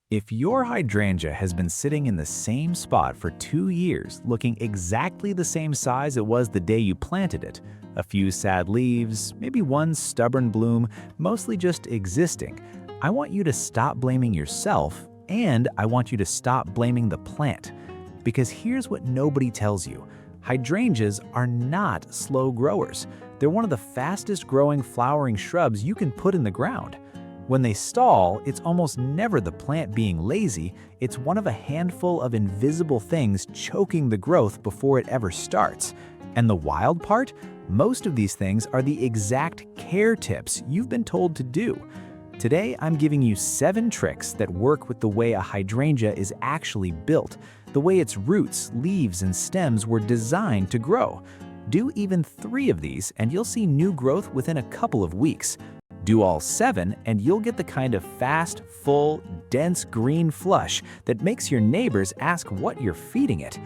If your hydrangea has been sitting in the same spot for 2 years, looking exactly the same size it was the day you planted it, a few sad leaves, maybe one stubborn bloom, mostly just existing, I want you to stop blaming yourself, and I want you to stop blaming the plant. Because here's what nobody tells you. Hydrangeas are not slow growers. They're one of the fastest growing flowering shrubs you can put in the ground. When they stall, it's almost never the plant being lazy, it's one of a handful of invisible things choking the growth before it ever starts. And the wild part? Most of these things are the exact care tips you've been told to do. Today, I'm giving you 7 tricks that work with the way a hydrangea is actually built, the way its roots, leaves, and stems were designed to grow. Do even 3 of these and you'll see new growth within a couple of weeks. Do all 7 and you'll get the kind of fast, full, dense green flush that makes your neighbors ask what you're feeding it.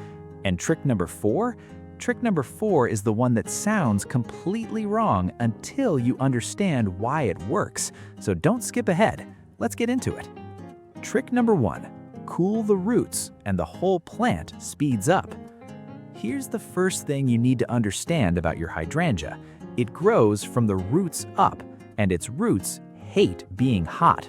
And trick number 4? Trick number 4 is the one that sounds completely wrong until you understand why it works. So don't skip ahead. Let's get into it. Trick number 1. Cool the roots and the whole plant speeds up. Here's the first thing you need to understand about your hydrangea. It grows from the roots up, and its roots hate being hot.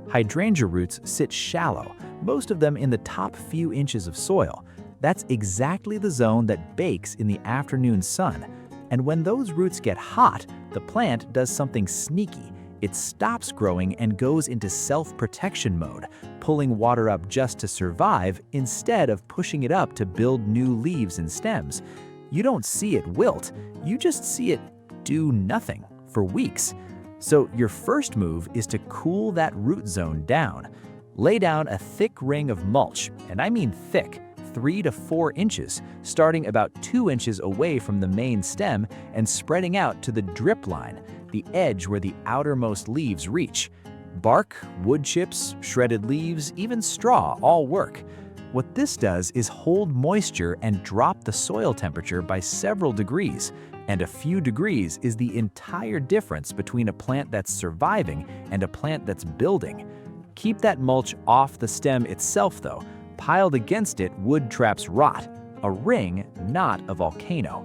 Hydrangea roots sit shallow, most of them in the top few inches of soil. That's exactly the zone that bakes in the afternoon sun. And when those roots get hot, the plant does something sneaky. It stops growing and goes into self-protection mode, pulling water up just to survive instead of pushing it up to build new leaves and stems. You don't see it wilt, you just see it do nothing for weeks. So your first move is to cool that root zone down. Lay down a thick ring of mulch, and I mean thick, 3 to 4 inches, starting about 2 inches away from the main stem and spreading out to the drip line, the edge where the outermost leaves reach. Bark, wood chips, shredded leaves, even straw all work. What this does is hold moisture and drop the soil temperature by several degrees. And a few degrees is the entire difference between a plant that's surviving and a plant that's building. Keep that mulch off the stem itself though. Piled against it, wood traps rot. A ring, not a volcano.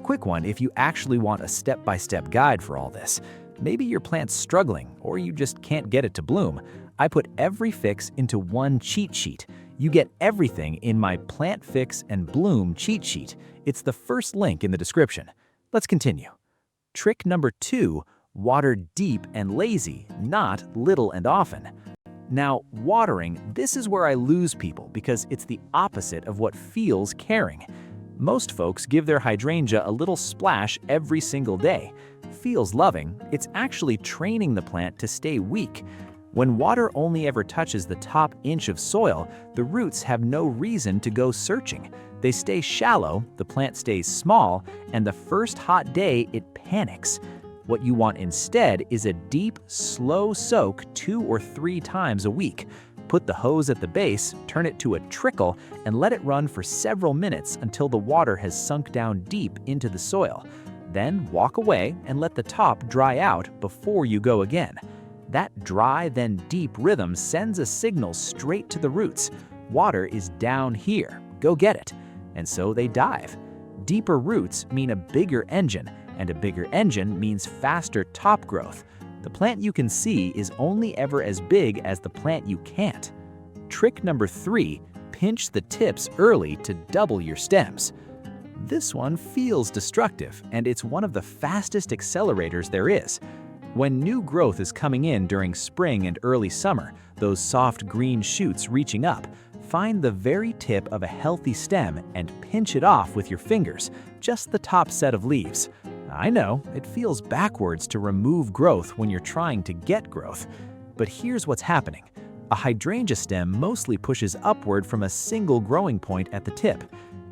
Quick one if you actually want a step-by-step guide for all this. Maybe your plant's struggling or you just can't get it to bloom. I put every fix into one cheat sheet. You get everything in my Plant Fix and Bloom cheat sheet. It's the first link in the description. Let's continue. Trick number 2, water deep and lazy, not little and often. Now, watering, this is where I lose people because it's the opposite of what feels caring. Most folks give their hydrangea a little splash every single day. Feels loving, it's actually training the plant to stay weak. When water only ever touches the top inch of soil, the roots have no reason to go searching. They stay shallow, the plant stays small, and the first hot day it panics. What you want instead is a deep, slow soak 2 or 3 times a week. Put the hose at the base, turn it to a trickle, and let it run for several minutes until the water has sunk down deep into the soil. Then walk away and let the top dry out before you go again. That dry then deep rhythm sends a signal straight to the roots. Water is down here, go get it. And so they dive. Deeper roots mean a bigger engine, and a bigger engine means faster top growth. The plant you can see is only ever as big as the plant you can't. Trick number 3, pinch the tips early to double your stems. This one feels destructive, and it's one of the fastest accelerators there is. When new growth is coming in during spring and early summer, those soft green shoots reaching up, find the very tip of a healthy stem and pinch it off with your fingers, just the top set of leaves. I know, it feels backwards to remove growth when you're trying to get growth. But here's what's happening. A hydrangea stem mostly pushes upward from a single growing point at the tip.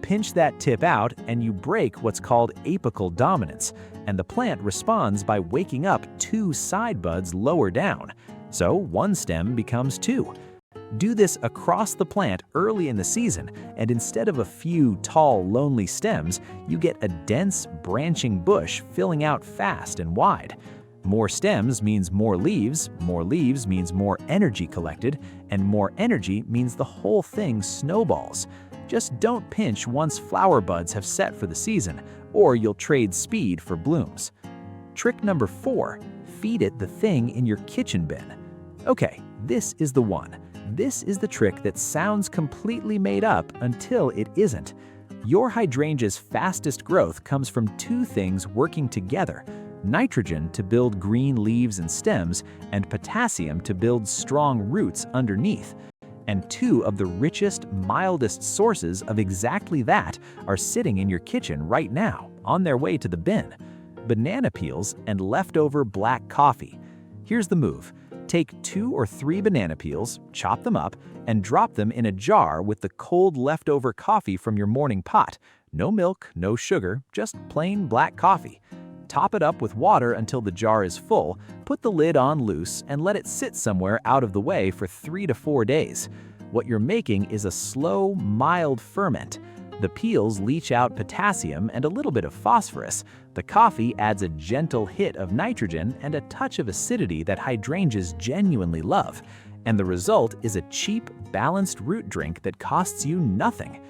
Pinch that tip out and you break what's called apical dominance, and the plant responds by waking up 2 side buds lower down. So one stem becomes 2. Do this across the plant early in the season, and instead of a few tall, lonely stems, you get a dense, branching bush filling out fast and wide. More stems means more leaves means more energy collected, and more energy means the whole thing snowballs. Just don't pinch once flower buds have set for the season, or you'll trade speed for blooms. Trick number 4, feed it the thing in your kitchen bin. Okay, this is the one. This is the trick that sounds completely made up until it isn't. Your hydrangea's fastest growth comes from 2 things working together: nitrogen to build green leaves and stems, and potassium to build strong roots underneath. And 2 of the richest, mildest sources of exactly that are sitting in your kitchen right now, on their way to the bin: banana peels and leftover black coffee. Here's the move. Take 2 or 3 banana peels, chop them up, and drop them in a jar with the cold leftover coffee from your morning pot. No milk, no sugar, just plain black coffee. Top it up with water until the jar is full, put the lid on loose, and let it sit somewhere out of the way for 3 to 4 days. What you're making is a slow, mild ferment. The peels leach out potassium and a little bit of phosphorus. The coffee adds a gentle hit of nitrogen and a touch of acidity that hydrangeas genuinely love. And the result is a cheap, balanced root drink that costs you nothing.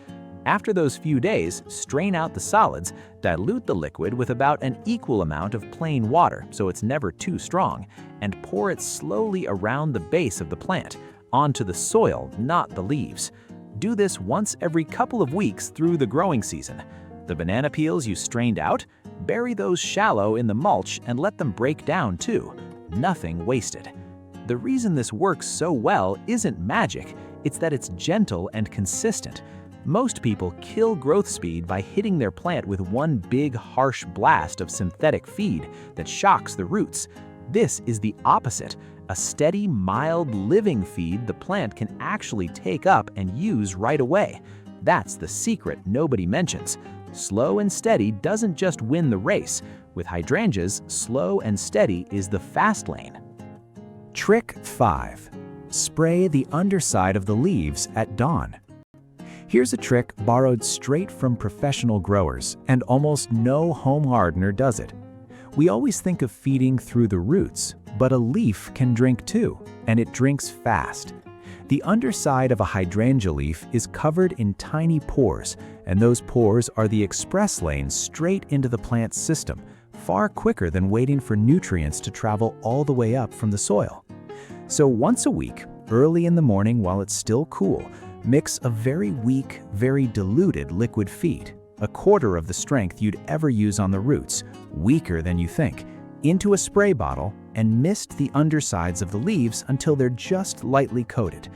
After those few days, strain out the solids, dilute the liquid with about an equal amount of plain water so it's never too strong, and pour it slowly around the base of the plant, onto the soil, not the leaves. Do this once every couple of weeks through the growing season. The banana peels you strained out, bury those shallow in the mulch and let them break down too. Nothing wasted. The reason this works so well isn't magic, it's that it's gentle and consistent. Most people kill growth speed by hitting their plant with one big harsh blast of synthetic feed that shocks the roots. This is the opposite. A steady, mild, living feed the plant can actually take up and use right away. That's the secret nobody mentions. Slow and steady doesn't just win the race. With hydrangeas, slow and steady is the fast lane. Trick 5. Spray the underside of the leaves at dawn. Here's a trick borrowed straight from professional growers, and almost no home gardener does it. We always think of feeding through the roots, but a leaf can drink too, and it drinks fast. The underside of a hydrangea leaf is covered in tiny pores, and those pores are the express lanes straight into the plant's system, far quicker than waiting for nutrients to travel all the way up from the soil. So once a week, early in the morning while it's still cool, mix a very weak, very diluted liquid feed, a quarter of the strength you'd ever use on the roots, weaker than you think, into a spray bottle and mist the undersides of the leaves until they're just lightly coated.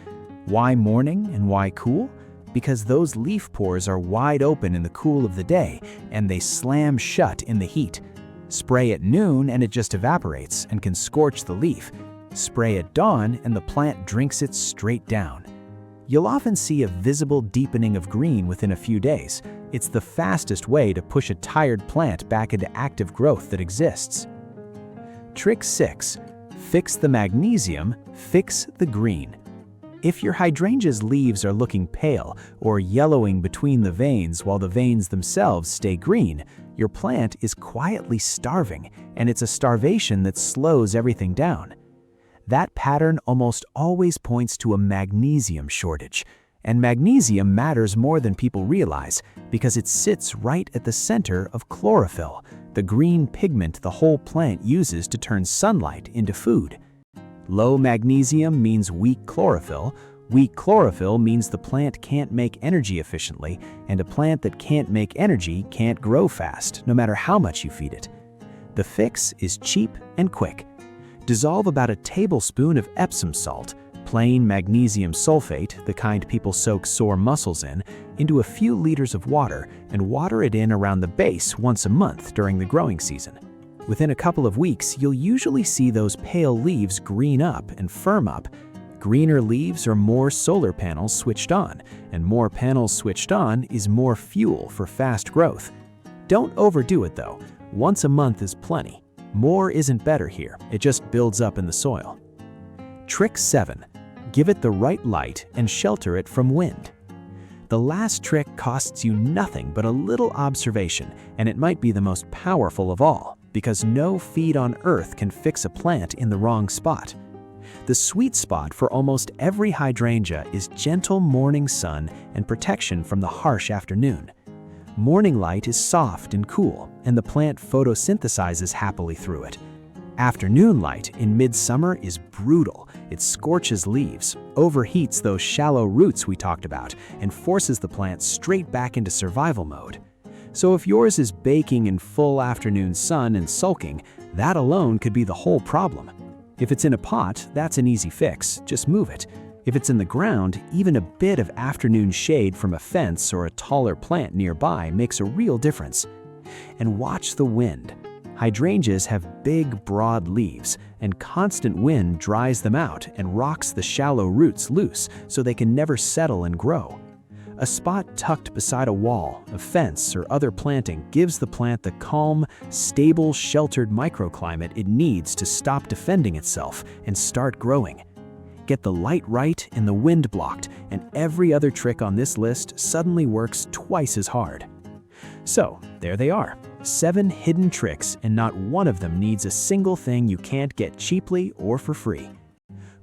Why morning and why cool? Because those leaf pores are wide open in the cool of the day and they slam shut in the heat. Spray at noon and it just evaporates and can scorch the leaf. Spray at dawn and the plant drinks it straight down. You'll often see a visible deepening of green within a few days. It's the fastest way to push a tired plant back into active growth that exists. Trick 6. Fix the magnesium, fix the green. If your hydrangea's leaves are looking pale or yellowing between the veins while the veins themselves stay green, your plant is quietly starving, and it's a starvation that slows everything down. That pattern almost always points to a magnesium shortage. And magnesium matters more than people realize because it sits right at the center of chlorophyll, the green pigment the whole plant uses to turn sunlight into food. Low magnesium means weak chlorophyll. Weak chlorophyll means the plant can't make energy efficiently, and a plant that can't make energy can't grow fast, no matter how much you feed it. The fix is cheap and quick. Dissolve about a tablespoon of Epsom salt, plain magnesium sulfate, the kind people soak sore muscles in, into a few liters of water and water it in around the base once a month during the growing season. Within a couple of weeks, you'll usually see those pale leaves green up and firm up. Greener leaves are more solar panels switched on, and more panels switched on is more fuel for fast growth. Don't overdo it though. Once a month is plenty. More isn't better here, it just builds up in the soil. Trick 7. Give it the right light and shelter it from wind. The last trick costs you nothing but a little observation, and it might be the most powerful of all, because no feed on Earth can fix a plant in the wrong spot. The sweet spot for almost every hydrangea is gentle morning sun and protection from the harsh afternoon. Morning light is soft and cool, and the plant photosynthesizes happily through it. Afternoon light in midsummer is brutal. It scorches leaves, overheats those shallow roots we talked about, and forces the plant straight back into survival mode. So if yours is baking in full afternoon sun and sulking, that alone could be the whole problem. If it's in a pot, that's an easy fix, just move it. If it's in the ground, even a bit of afternoon shade from a fence or a taller plant nearby makes a real difference. And watch the wind. Hydrangeas have big, broad leaves, and constant wind dries them out and rocks the shallow roots loose so they can never settle and grow. A spot tucked beside a wall, a fence, or other planting gives the plant the calm, stable, sheltered microclimate it needs to stop defending itself and start growing. Get the light right and the wind blocked, and every other trick on this list suddenly works twice as hard. So, there they are. 7 hidden tricks, and not one of them needs a single thing you can't get cheaply or for free.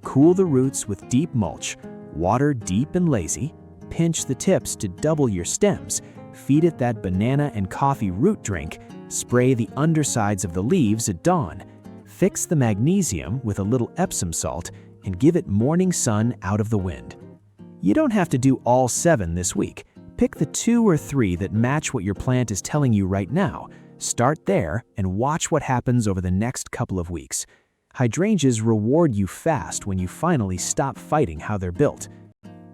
Cool the roots with deep mulch, water deep and lazy, pinch the tips to double your stems, feed it that banana and coffee root drink, spray the undersides of the leaves at dawn, fix the magnesium with a little Epsom salt, and give it morning sun out of the wind. You don't have to do all 7 this week. Pick the 2 or 3 that match what your plant is telling you right now. Start there and watch what happens over the next couple of weeks. Hydrangeas reward you fast when you finally stop fighting how they're built.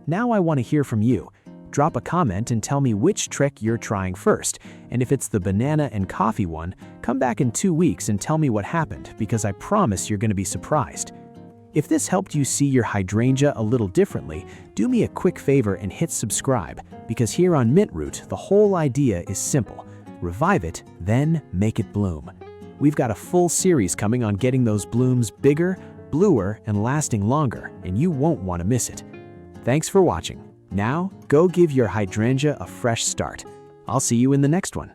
Now I want to hear from you. Drop a comment and tell me which trick you're trying first. And if it's the banana and coffee one, come back in 2 weeks and tell me what happened, because I promise you're going to be surprised. If this helped you see your hydrangea a little differently, do me a quick favor and hit subscribe, because here on Mintroot, the whole idea is simple. Revive it, then make it bloom. We've got a full series coming on getting those blooms bigger, bluer, and lasting longer, and you won't want to miss it. Thanks for watching. Now, go give your hydrangea a fresh start. I'll see you in the next one.